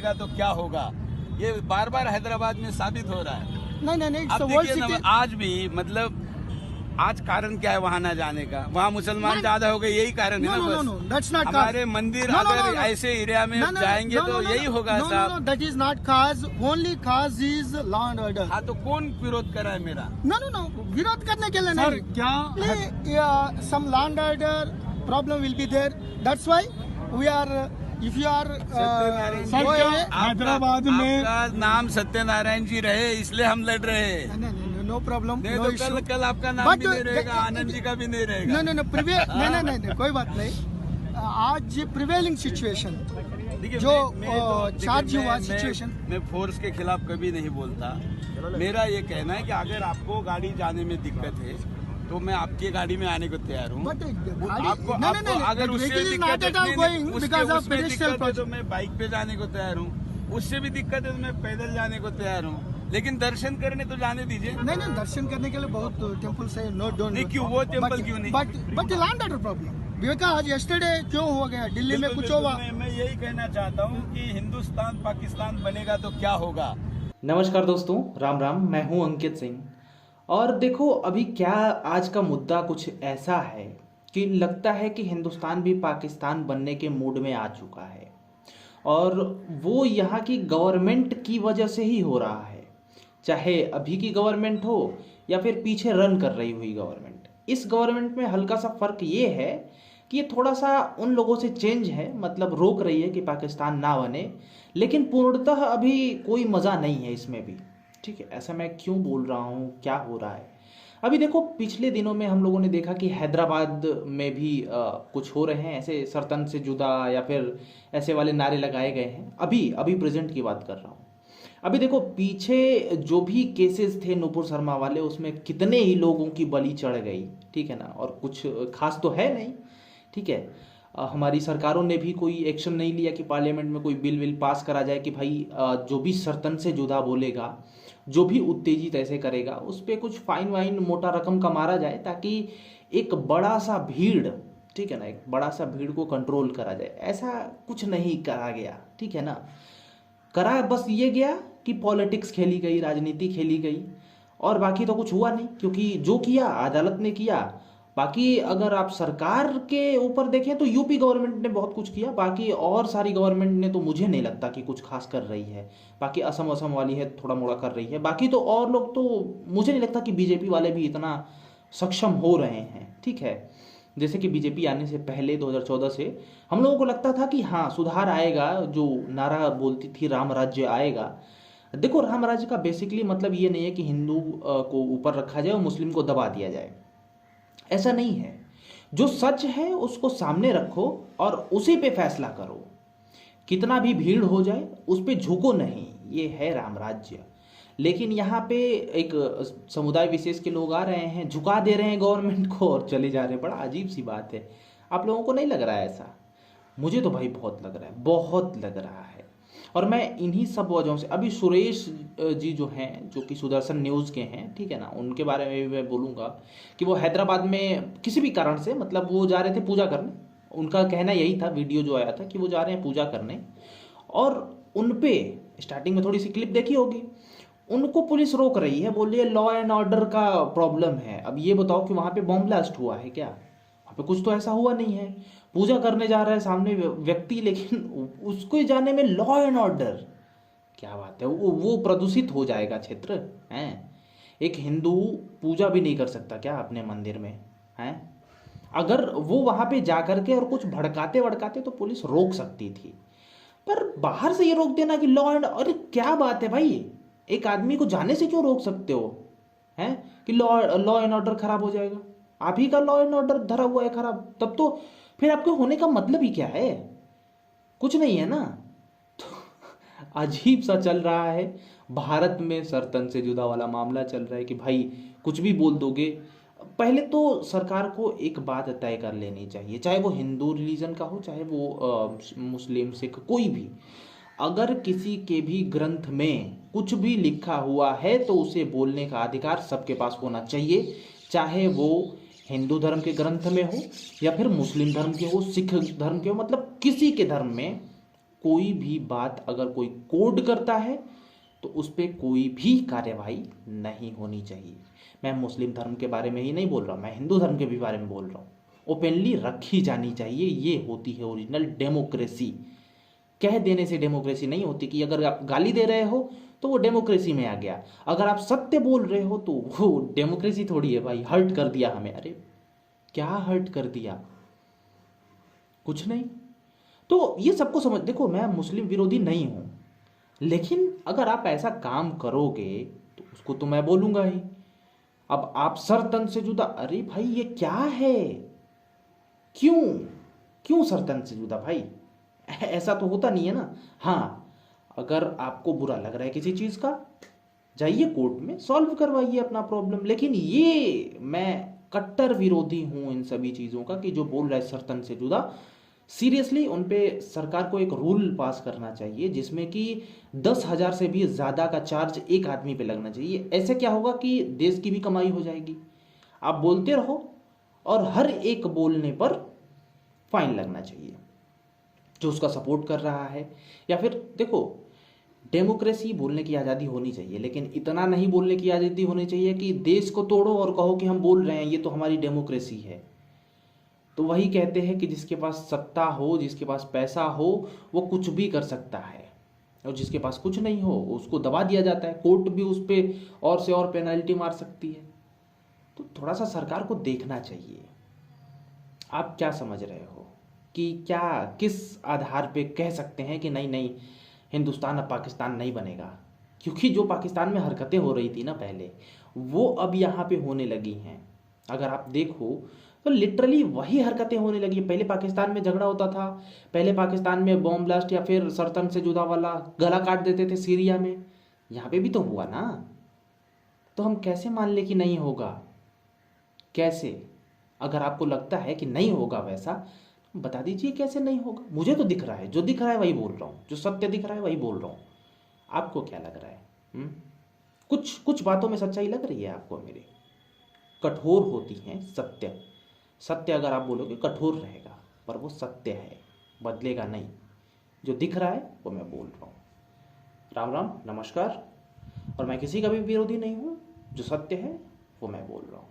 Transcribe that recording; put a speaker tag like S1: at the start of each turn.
S1: बनेगा तो क्या होगा, ये बार बार हैदराबाद में साबित हो रहा है।
S2: नहीं
S1: अब देखिए ना, आज भी मतलब आज कारण क्या है वहाँ ना जाने का, वहाँ मुसलमान ज्यादा हो गए, यही कारण है ना। बस हमारे मंदिर अगर ऐसे एरिया में जाएंगे तो यही होगा साहब।
S2: That is not cause, only cause is law and order.
S1: हाँ तो कौन विरोध कर रहा है मेरा?
S2: नो विरोध करने के लिए
S3: सर
S2: नहीं,
S3: क्या
S2: some law and order problem will be there, that's why we are, if you are
S3: Hyderabad में
S1: आपका नाम सत्यनारायण जी रहे इसलिए हम लड़ रहे हैं।
S2: नो प्रॉब्लम,
S1: नहीं
S2: नो
S1: तो कल आपका नाम भी नहीं रहेगा, आनंद जी का भी नहीं रहेगा।
S2: नहीं, कोई बात नहीं। आज प्रिवेलिंग सिचुएशन
S1: देखिए,
S2: जो
S1: चार्ज
S2: हुआ सिचुएशन,
S1: मैं फोर्स के खिलाफ कभी नहीं बोलता। मेरा ये कहना है कि अगर आपको गाड़ी जाने में दिक्कत है तो मैं आपकी गाड़ी में आने को तैयार हूँ। आपको अगर उससे दिक्कत है तो मैं बाइक पे जाने को तैयार हूँ, उससे भी दिक्कत है तो मैं पैदल जाने को तैयार हूँ, लेकिन दर्शन करने तो जाने दीजिए।
S2: नहीं, दर्शन करने के लिए बहुत टेम्पल्स है, नो डोंट।
S1: नहीं, क्यों वो टेम्पल क्यों नहीं?
S2: But land order problem Viveka आज यस्टरडे क्यों हो गया, दिल्ली में कुछ हुआ।
S1: मैं यही कहना चाहता हूँ कि हिंदुस्तान पाकिस्तान बनेगा तो क्या होगा।
S4: नमस्कार दोस्तों, राम राम। मैं हूं अंकित सिंह। और देखो, अभी क्या आज का मुद्दा कुछ ऐसा है कि लगता है कि हिंदुस्तान भी पाकिस्तान बनने के मूड में आ चुका है, और वो यहाँ की गवर्नमेंट की वजह से ही हो रहा है। चाहे अभी की गवर्नमेंट हो या फिर पीछे रन कर रही हुई गवर्नमेंट। इस गवर्नमेंट में हल्का सा फर्क ये है कि ये थोड़ा सा उन लोगों से चेंज है, मतलब रोक रही है कि पाकिस्तान ना बने, लेकिन पूर्णतः अभी कोई मज़ा नहीं है इसमें भी। ठीक है, ऐसा मैं क्यों बोल रहा हूँ, क्या हो रहा है? अभी देखो, पिछले दिनों में हम लोगों ने देखा कि हैदराबाद में भी कुछ हो रहे हैं ऐसे सर्तन से जुदा या फिर ऐसे वाले नारे लगाए गए हैं। अभी प्रेजेंट की बात कर रहा हूँ। अभी देखो, पीछे जो भी केसेस थे नूपुर शर्मा वाले, उसमें कितने ही लोगों की बलि चढ़ गई। ठीक है ना, और कुछ खास तो है नहीं। ठीक है, हमारी सरकारों ने भी कोई एक्शन नहीं लिया कि पार्लियामेंट में कोई बिल पास करा जाए कि भाई जो भी सर्तन से जुदा बोलेगा, जो भी उत्तेजित ऐसे करेगा, उस पर कुछ फाइन वाइन मोटा रकम का मारा जाए, ताकि एक बड़ा सा भीड़, ठीक है ना, एक बड़ा सा भीड़ को कंट्रोल करा जाए। ऐसा कुछ नहीं करा गया। ठीक है ना, करा बस ये गया कि पॉलिटिक्स खेली गई, राजनीति खेली गई, और बाकी तो कुछ हुआ नहीं, क्योंकि जो किया अदालत ने किया। बाकी अगर आप सरकार के ऊपर देखें तो यूपी गवर्नमेंट ने बहुत कुछ किया, बाकी और सारी गवर्नमेंट ने तो मुझे नहीं लगता कि कुछ खास कर रही है। बाकी असम वाली है थोड़ा मोड़ा कर रही है, बाकी तो और लोग तो मुझे नहीं लगता कि बीजेपी वाले भी इतना सक्षम हो रहे हैं। ठीक है, जैसे कि बीजेपी आने से पहले 2014 से हम लोगों को लगता था कि हाँ सुधार आएगा, जो नारा बोलती थी राम राज्य आएगा। देखो, राम राज्य का बेसिकली मतलब ये नहीं है कि हिंदू को ऊपर रखा जाए और मुस्लिम को दबा दिया जाए, ऐसा नहीं है। जो सच है उसको सामने रखो और उसी पे फैसला करो, कितना भी भीड़ हो जाए उस पे झुको नहीं, ये है राम राज्य। लेकिन यहाँ पे एक समुदाय विशेष के लोग आ रहे हैं, झुका दे रहे हैं गवर्नमेंट को और चले जा रहे हैं। बड़ा अजीब सी बात है। आप लोगों को नहीं लग रहा है ऐसा? मुझे तो भाई बहुत लग रहा है, बहुत लग रहा है। और मैं इन्हीं सब वजहों से, अभी सुरेश जी जो हैं, जो कि सुदर्शन न्यूज़ के हैं, ठीक है ना, उनके बारे में भी मैं बोलूँगा कि वो हैदराबाद में किसी भी कारण से, मतलब वो जा रहे थे पूजा करने। उनका कहना यही था, वीडियो जो आया था, कि वो जा रहे हैं पूजा करने, और उन पे स्टार्टिंग में थोड़ी सी क्लिप देखी होगी, उनको पुलिस रोक रही है, बोल रही है लॉ एंड ऑर्डर का प्रॉब्लम है। अब ये बताओ कि वहाँ पे बॉम्ब ब्लास्ट हुआ है क्या? वहाँ पे कुछ तो ऐसा हुआ नहीं है। पूजा करने जा रहा है सामने व्यक्ति, लेकिन उसको जाने में लॉ एंड ऑर्डर, क्या बात है? वो प्रदूषित हो जाएगा क्षेत्र है। एक हिंदू पूजा भी नहीं कर सकता क्या अपने मंदिर में है? अगर वो वहाँ पे जा करके और कुछ भड़काते वड़काते तो पुलिस रोक सकती थी, पर बाहर से ये रोक देना कि लॉ एंड, अरे क्या बात है भाई, एक आदमी को जाने से क्यों रोक सकते हो हैं कि लॉ एंड ऑर्डर खराब हो जाएगा? आप ही का लॉ एंड ऑर्डर धरा हुआ है खराब, तब तो फिर आपके होने का मतलब ही क्या है? कुछ नहीं है ना। तो अजीब सा चल रहा है भारत में, सर्तन से जुदा वाला मामला चल रहा है कि भाई कुछ भी बोल दोगे। पहले तो सरकार को एक बात तय कर लेनी चाहिए, चाहे वो हिंदू रिलीजन का हो, चाहे वो मुस्लिम सिख कोई भी, अगर किसी के भी ग्रंथ में कुछ भी लिखा हुआ है तो उसे बोलने का अधिकार सबके पास होना चाहिए, चाहे वो हिंदू धर्म के ग्रंथ में हो या फिर मुस्लिम धर्म के हो, सिख धर्म के हो, मतलब किसी के धर्म में कोई भी बात अगर कोई कोड करता है तो उस पर कोई भी कार्यवाही नहीं होनी चाहिए। मैं मुस्लिम धर्म के बारे में ही नहीं बोल रहा, मैं हिंदू धर्म के भी बारे में बोल रहा हूँ। ओपनली रखी जानी चाहिए, ये होती है ओरिजिनल डेमोक्रेसी। कह देने से डेमोक्रेसी नहीं होती कि अगर आप गाली दे रहे हो तो वो डेमोक्रेसी में आ गया, अगर आप सत्य बोल रहे हो तो वो डेमोक्रेसी थोड़ी है भाई। हर्ट कर दिया हमें, अरे क्या हर्ट कर दिया, कुछ नहीं। तो ये सबको समझ, देखो मैं मुस्लिम विरोधी नहीं हूं, लेकिन अगर आप ऐसा काम करोगे तो उसको तो मैं बोलूंगा ही। अब आप सर तन से जुदा, अरे भाई ये क्या है, क्यों क्यों सर तन से जुदा भाई? ऐसा तो होता नहीं है ना। हाँ, अगर आपको बुरा लग रहा है किसी चीज का, जाइए कोर्ट में सॉल्व करवाइए अपना प्रॉब्लम। लेकिन ये मैं कट्टर विरोधी हूं इन सभी चीजों का कि जो बोल रहा है सर तन से जुदा, सीरियसली उन पे सरकार को एक रूल पास करना चाहिए जिसमें कि 10,000 से भी ज़्यादा का चार्ज एक आदमी पे लगना चाहिए। ऐसे क्या होगा कि देश की भी कमाई हो जाएगी। आप बोलते रहो और हर एक बोलने पर फाइन लगना चाहिए जो उसका सपोर्ट कर रहा है। या फिर देखो, डेमोक्रेसी बोलने की आज़ादी होनी चाहिए, लेकिन इतना नहीं बोलने की आज़ादी होनी चाहिए कि देश को तोड़ो और कहो कि हम बोल रहे हैं, ये तो हमारी डेमोक्रेसी है। तो वही कहते हैं कि जिसके पास सत्ता हो, जिसके पास पैसा हो, वो कुछ भी कर सकता है, और जिसके पास कुछ नहीं हो उसको दबा दिया जाता है। कोर्ट भी उस पर और से और पेनल्टी मार सकती है। तो थोड़ा सा सरकार को देखना चाहिए। आप क्या समझ रहे हो कि क्या, किस आधार पे कह सकते हैं कि नहीं नहीं हिंदुस्तान अब पाकिस्तान नहीं बनेगा? क्योंकि जो पाकिस्तान में हरकतें हो रही थी ना पहले, वो अब यहाँ पे होने लगी हैं। अगर आप देखो तो लिटरली वही हरकतें होने लगी। पहले पाकिस्तान में झगड़ा होता था, पहले पाकिस्तान में बॉम्ब ब्लास्ट या फिर सरतन से जुदा वाला गला काट देते थे सीरिया में, यहाँ पे भी तो हुआ ना। तो हम कैसे मान ले कि नहीं होगा? कैसे? अगर आपको लगता है कि नहीं होगा वैसा, बता दीजिए कैसे नहीं होगा। मुझे तो दिख रहा है, जो दिख रहा है वही बोल रहा हूँ, जो सत्य दिख रहा है वही बोल रहा हूँ। आपको क्या लग रहा है? कुछ कुछ बातों में सच्चाई लग रही है आपको मेरी? कठोर होती हैं सत्य। सत्य अगर आप बोलोगे कठोर रहेगा, पर वो सत्य है, बदलेगा नहीं। जो दिख रहा है वो मैं बोल रहा हूँ। राम राम, नमस्कार। और मैं किसी का भी विरोधी नहीं हूँ, जो सत्य है वो मैं बोल रहा हूँ।